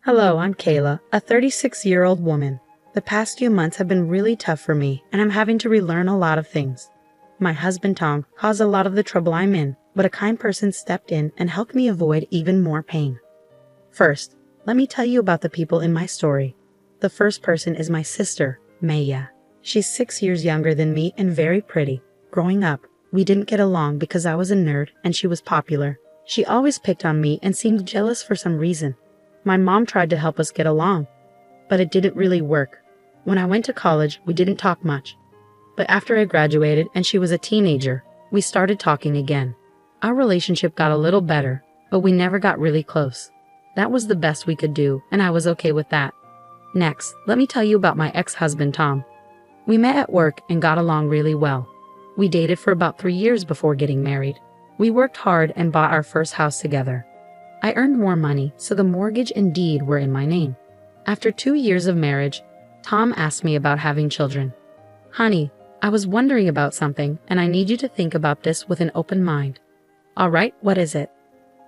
Hello, I'm Kayla, a 36-year-old woman. The past few months have been really tough for me, and I'm having to relearn a lot of things. My husband Tom caused a lot of the trouble I'm in, but a kind person stepped in and helped me avoid even more pain. First, let me tell you about the people in my story. The first person is my sister, Maya. She's 6 years younger than me and very pretty. Growing up, we didn't get along because I was a nerd and she was popular. She always picked on me and seemed jealous for some reason. My mom tried to help us get along, but it didn't really work. When I went to college, we didn't talk much. But after I graduated and she was a teenager, we started talking again. Our relationship got a little better, but we never got really close. That was the best we could do, and I was okay with that. Next, let me tell you about my ex-husband Tom. We met at work and got along really well. We dated for about 3 years before getting married. We worked hard and bought our first house together. I earned more money, so the mortgage and deed were in my name. After 2 years of marriage, Tom asked me about having children. Honey, I was wondering about something, and I need you to think about this with an open mind. All right, what is it?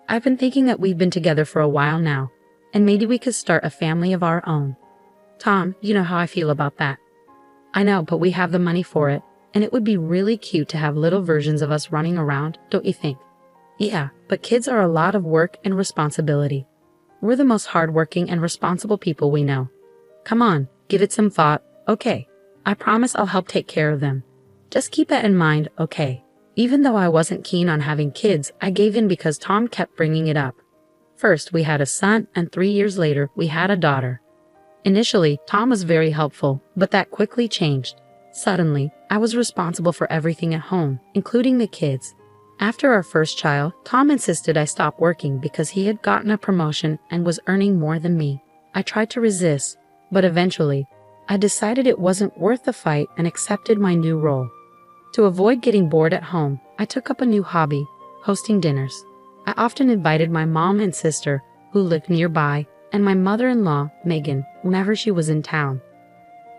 I've been thinking that we've been together for a while now, and maybe we could start a family of our own. Tom, you know how I feel about that. I know, but we have the money for it, and it would be really cute to have little versions of us running around, don't you think? Yeah, but kids are a lot of work and responsibility. We're the most hardworking and responsible people we know. Come on, give it some thought, okay? I promise I'll help take care of them. Just keep that in mind, okay? Even though I wasn't keen on having kids, I gave in because Tom kept bringing it up. First, we had a son, and 3 years later, we had a daughter. Initially, Tom was very helpful, but that quickly changed. Suddenly, I was responsible for everything at home, including the kids. After our first child, Tom insisted I stop working because he had gotten a promotion and was earning more than me. I tried to resist, but eventually, I decided it wasn't worth the fight and accepted my new role. To avoid getting bored at home, I took up a new hobby, hosting dinners. I often invited my mom and sister, who lived nearby, and my mother-in-law, Megan, whenever she was in town.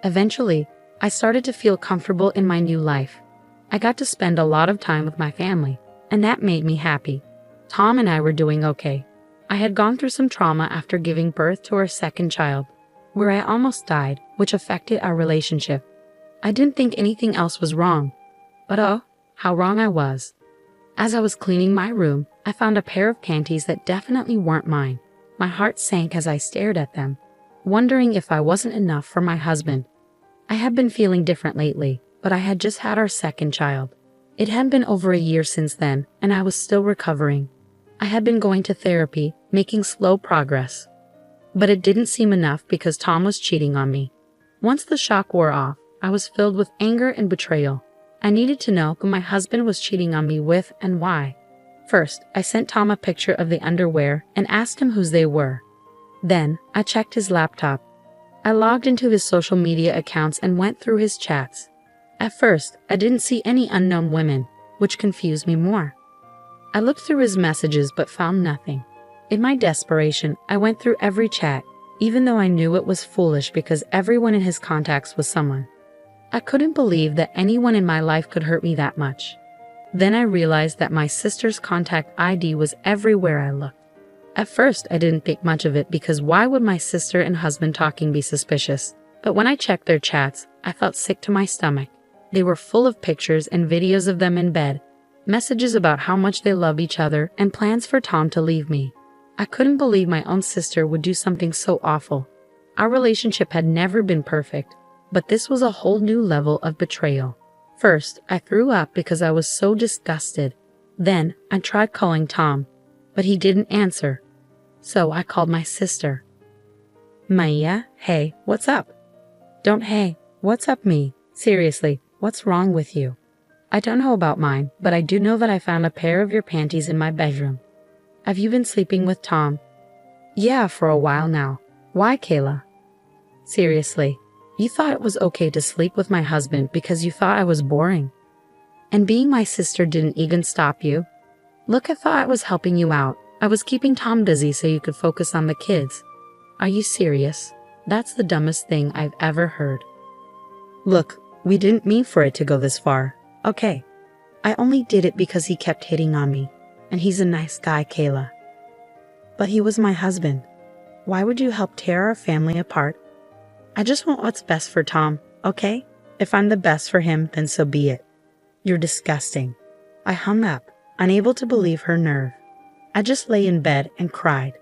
Eventually, I started to feel comfortable in my new life. I got to spend a lot of time with my family, and that made me happy. Tom and I were doing okay. I had gone through some trauma after giving birth to our second child, where I almost died, which affected our relationship. I didn't think anything else was wrong, but oh, how wrong I was. As I was cleaning my room, I found a pair of panties that definitely weren't mine. My heart sank as I stared at them, wondering if I wasn't enough for my husband. I had been feeling different lately, but I had just had our second child. It had been over a year since then, and I was still recovering. I had been going to therapy, making slow progress. But it didn't seem enough because Tom was cheating on me. Once the shock wore off, I was filled with anger and betrayal. I needed to know who my husband was cheating on me with and why. First, I sent Tom a picture of the underwear and asked him whose they were. Then, I checked his laptop. I logged into his social media accounts and went through his chats. At first, I didn't see any unknown women, which confused me more. I looked through his messages but found nothing. In my desperation, I went through every chat, even though I knew it was foolish because everyone in his contacts was someone. I couldn't believe that anyone in my life could hurt me that much. Then I realized that my sister's contact ID was everywhere I looked. At first, I didn't think much of it because why would my sister and husband talking be suspicious? But when I checked their chats, I felt sick to my stomach. They were full of pictures and videos of them in bed, messages about how much they love each other, and plans for Tom to leave me. I couldn't believe my own sister would do something so awful. Our relationship had never been perfect, but this was a whole new level of betrayal. First, I threw up because I was so disgusted. Then, I tried calling Tom, but he didn't answer. So I called my sister. Maya, hey, what's up? Don't hey, what's up me? Seriously, what's wrong with you? I don't know about mine, but I do know that I found a pair of your panties in my bedroom. Have you been sleeping with Tom? Yeah, for a while now. Why, Kayla? Seriously, you thought it was okay to sleep with my husband because you thought I was boring. And being my sister didn't even stop you? Look, I thought I was helping you out. I was keeping Tom busy so you could focus on the kids. Are you serious? That's the dumbest thing I've ever heard. Look, we didn't mean for it to go this far, okay? I only did it because he kept hitting on me, and he's a nice guy, Kayla. But he was my husband. Why would you help tear our family apart? I just want what's best for Tom, okay? If I'm the best for him, then so be it. You're disgusting. I hung up, unable to believe her nerve. I just lay in bed and cried.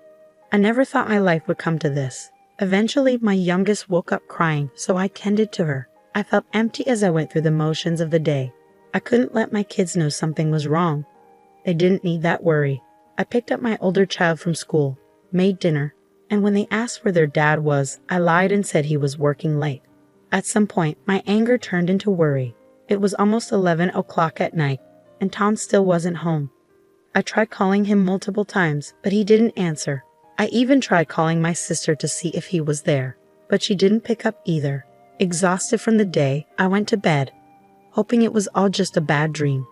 I never thought my life would come to this. Eventually, my youngest woke up crying, so I tended to her. I felt empty as I went through the motions of the day. I couldn't let my kids know something was wrong. They didn't need that worry. I picked up my older child from school, made dinner, and when they asked where their dad was, I lied and said he was working late. At some point, my anger turned into worry. It was almost 11 o'clock at night, and Tom still wasn't home. I tried calling him multiple times, but he didn't answer. I even tried calling my sister to see if he was there, but she didn't pick up either. Exhausted from the day, I went to bed, hoping it was all just a bad dream.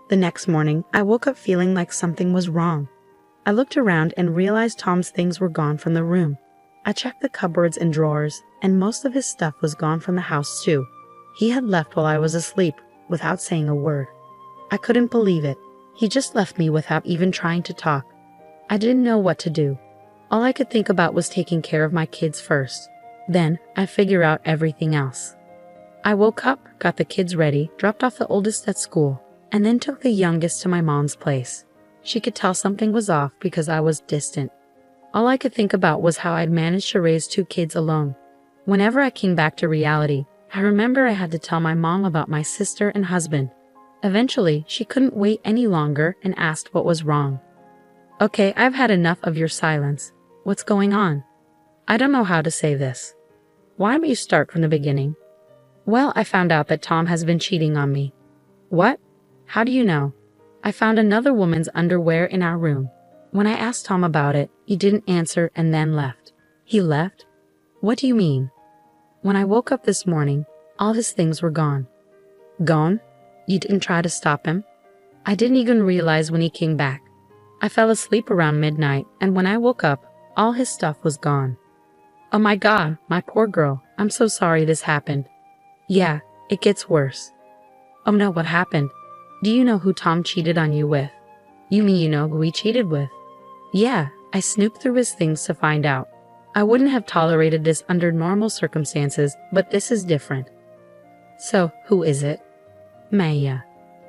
The next morning, I woke up feeling like something was wrong. I looked around and realized Tom's things were gone from the room. I checked the cupboards and drawers, and most of his stuff was gone from the house too. He had left while I was asleep, without saying a word. I couldn't believe it. He just left me without even trying to talk. I didn't know what to do. All I could think about was taking care of my kids first. Then, I'd figure out everything else. I woke up, got the kids ready, dropped off the oldest at school, and then took the youngest to my mom's place. She could tell something was off because I was distant. All I could think about was how I'd managed to raise 2 kids alone. Whenever I came back to reality, I remember I had to tell my mom about my sister and husband. Eventually, she couldn't wait any longer and asked what was wrong. Okay, I've had enough of your silence. What's going on? I don't know how to say this. Why don't you start from the beginning? Well, I found out that Tom has been cheating on me. What? How do you know? I found another woman's underwear in our room. When I asked Tom about it, he didn't answer and then left. He left? What do you mean? When I woke up this morning, all his things were gone. Gone? You didn't try to stop him? I didn't even realize when he came back. I fell asleep around midnight, and when I woke up, all his stuff was gone. Oh my God, my poor girl, I'm so sorry this happened. Yeah, it gets worse. Oh no, what happened? Do you know who Tom cheated on you with? You mean you know who he cheated with? Yeah, I snooped through his things to find out. I wouldn't have tolerated this under normal circumstances, but this is different. So, who is it? Maya.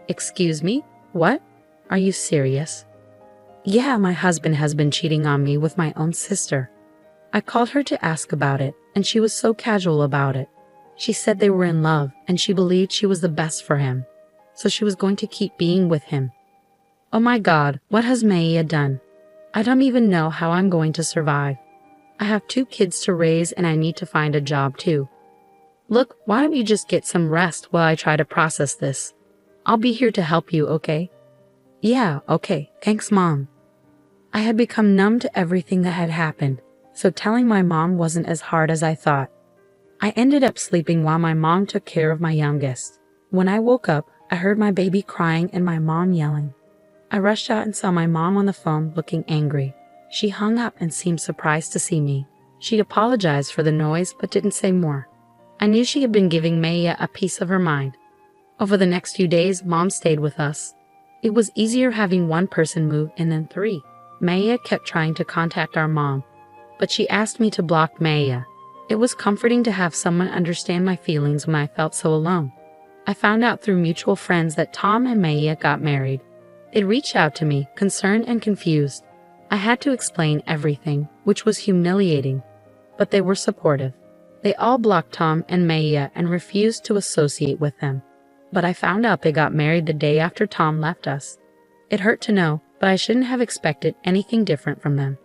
Excuse me? What? Are you serious? Yeah, my husband has been cheating on me with my own sister. I called her to ask about it, and she was so casual about it. She said they were in love, and she believed she was the best for him, so she was going to keep being with him. Oh my God, what has Maya done? I don't even know how I'm going to survive. I have 2 kids to raise and I need to find a job too. Look, why don't you just get some rest while I try to process this? I'll be here to help you, okay? Yeah, okay, thanks Mom. I had become numb to everything that had happened, so telling my mom wasn't as hard as I thought. I ended up sleeping while my mom took care of my youngest. When I woke up, I heard my baby crying and my mom yelling. I rushed out and saw my mom on the phone looking angry. She hung up and seemed surprised to see me. She apologized for the noise but didn't say more. I knew she had been giving Maya a piece of her mind. Over the next few days, Mom stayed with us. It was easier having one person move and then 3. Maya kept trying to contact our mom, but she asked me to block Maya. It was comforting to have someone understand my feelings when I felt so alone. I found out through mutual friends that Tom and Maya got married. They reached out to me, concerned and confused. I had to explain everything, which was humiliating, but they were supportive. They all blocked Tom and Maya and refused to associate with them. But I found out they got married the day after Tom left us. It hurt to know, but I shouldn't have expected anything different from them.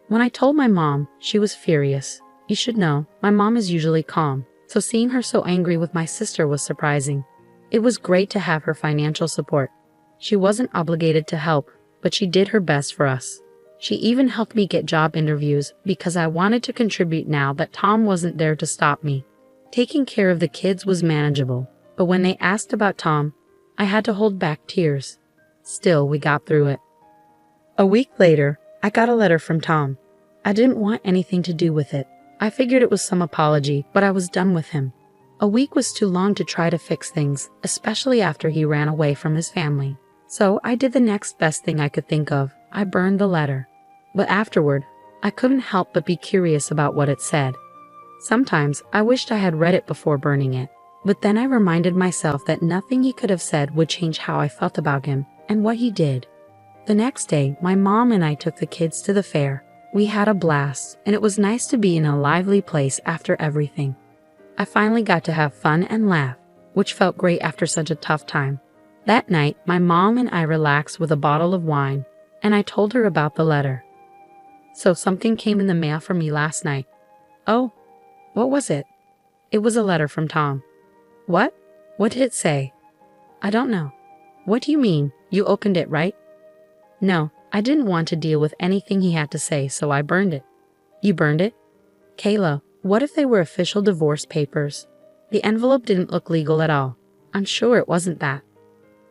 When I told my mom, she was furious. You should know, my mom is usually calm, so seeing her so angry with my sister was surprising. It was great to have her financial support. She wasn't obligated to help, but she did her best for us. She even helped me get job interviews because I wanted to contribute now that Tom wasn't there to stop me. Taking care of the kids was manageable, but when they asked about Tom, I had to hold back tears. Still, we got through it. A week later, I got a letter from Tom. I didn't want anything to do with it. I figured it was some apology, but I was done with him. A week was too long to try to fix things, especially after he ran away from his family. So I did the next best thing I could think of. I burned the letter. But afterward, I couldn't help but be curious about what it said. Sometimes I wished I had read it before burning it, but then I reminded myself that nothing he could have said would change how I felt about him and what he did. The next day, my mom and I took the kids to the fair. We had a blast, and it was nice to be in a lively place after everything. I finally got to have fun and laugh, which felt great after such a tough time. That night, my mom and I relaxed with a bottle of wine, and I told her about the letter. So something came in the mail for me last night. Oh, what was it? It was a letter from Tom. What? What did it say? I don't know. What do you mean? You opened it, right? No, I didn't want to deal with anything he had to say, so I burned it. You burned it? Kayla, what if they were official divorce papers? The envelope didn't look legal at all. I'm sure it wasn't that.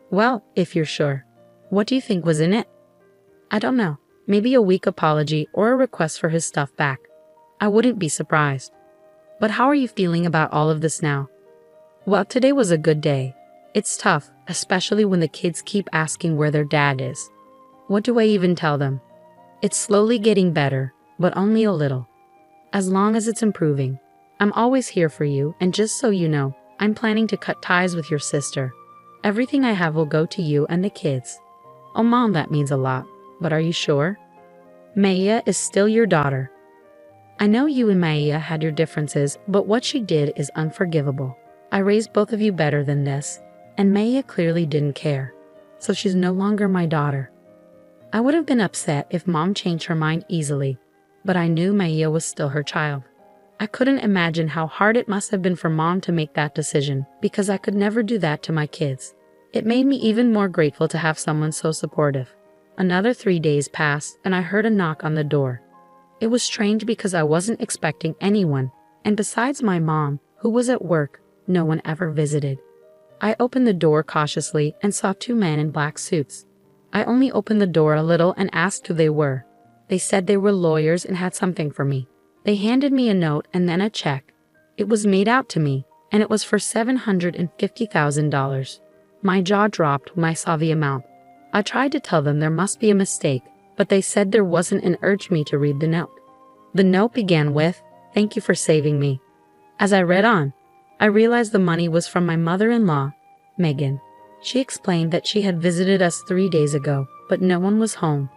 Well, if you're sure. What do you think was in it? I don't know. Maybe a weak apology or a request for his stuff back. I wouldn't be surprised. But how are you feeling about all of this now? Well, today was a good day. It's tough, especially when the kids keep asking where their dad is. What do I even tell them? It's slowly getting better, but only a little. As long as it's improving. I'm always here for you, and just so you know, I'm planning to cut ties with your sister. Everything I have will go to you and the kids. Oh Mom, that means a lot, but are you sure? Maya is still your daughter. I know you and Maya had your differences, but what she did is unforgivable. I raised both of you better than this, and Maya clearly didn't care. So she's no longer my daughter. I would have been upset if Mom changed her mind easily, but I knew Maya was still her child. I couldn't imagine how hard it must have been for Mom to make that decision, because I could never do that to my kids. It made me even more grateful to have someone so supportive. Another 3 days passed, and I heard a knock on the door. It was strange because I wasn't expecting anyone, and besides my mom, who was at work, no one ever visited. I opened the door cautiously and saw 2 men in black suits. I only opened the door a little and asked who they were. They said they were lawyers and had something for me. They handed me a note and then a check. It was made out to me, and it was for $750,000. My jaw dropped when I saw the amount. I tried to tell them there must be a mistake, but they said there wasn't and urged me to read the note. The note began with, "Thank you for saving me." As I read on, I realized the money was from my mother-in-law, Megan. She explained that she had visited us 3 days ago, but no one was home.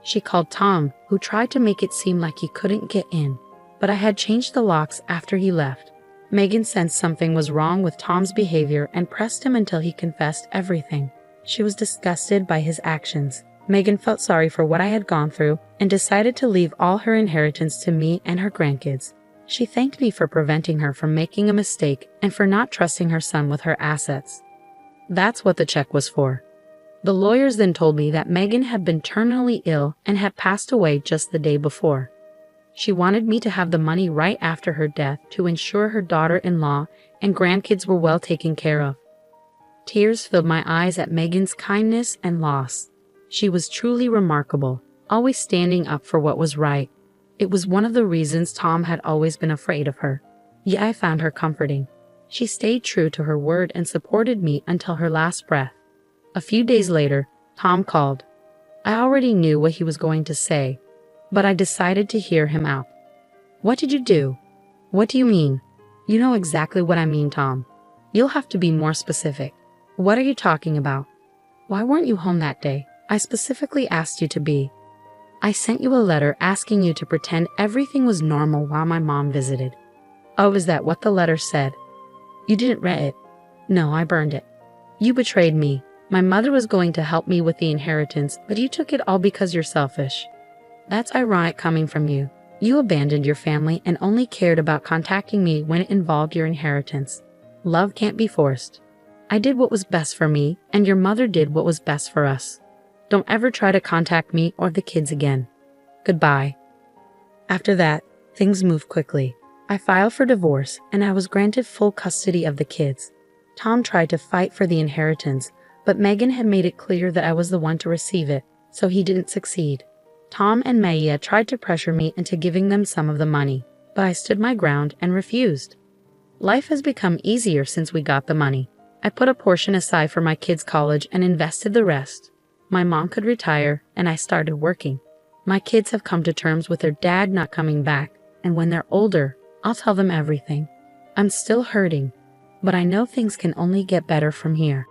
She called Tom, who tried to make it seem like he couldn't get in, but I had changed the locks after he left. Megan sensed something was wrong with Tom's behavior and pressed him until he confessed everything. She was disgusted by his actions. Megan felt sorry for what I had gone through and decided to leave all her inheritance to me and her grandkids. She thanked me for preventing her from making a mistake and for not trusting her son with her assets. That's what the check was for. The lawyers then told me that Megan had been terminally ill and had passed away just the day before. She wanted me to have the money right after her death to ensure her daughter-in-law and grandkids were well taken care of. Tears filled my eyes at Megan's kindness and loss. She was truly remarkable, always standing up for what was right. It was one of the reasons Tom had always been afraid of her. Yet I found her comforting. She stayed true to her word and supported me until her last breath. A few days later, Tom called. I already knew what he was going to say, but I decided to hear him out. "What did you do?" "What do you mean?" "You know exactly what I mean, Tom. You'll have to be more specific." "What are you talking about?" "Why weren't you home that day? I specifically asked you to be. I sent you a letter asking you to pretend everything was normal while my mom visited." "Oh, is that what the letter said?" "You didn't read it." "No, I burned it." "You betrayed me. My mother was going to help me with the inheritance, but you took it all because you're selfish." "That's ironic coming from you. You abandoned your family and only cared about contacting me when it involved your inheritance. Love can't be forced. I did what was best for me, and your mother did what was best for us. Don't ever try to contact me or the kids again. Goodbye." After that, things moved quickly. I filed for divorce, and I was granted full custody of the kids. Tom tried to fight for the inheritance, but Megan had made it clear that I was the one to receive it, so he didn't succeed. Tom and Maya tried to pressure me into giving them some of the money, but I stood my ground and refused. Life has become easier since we got the money. I put a portion aside for my kids' college and invested the rest. My mom could retire, and I started working. My kids have come to terms with their dad not coming back, and when they're older, I'll tell them everything. I'm still hurting, but I know things can only get better from here.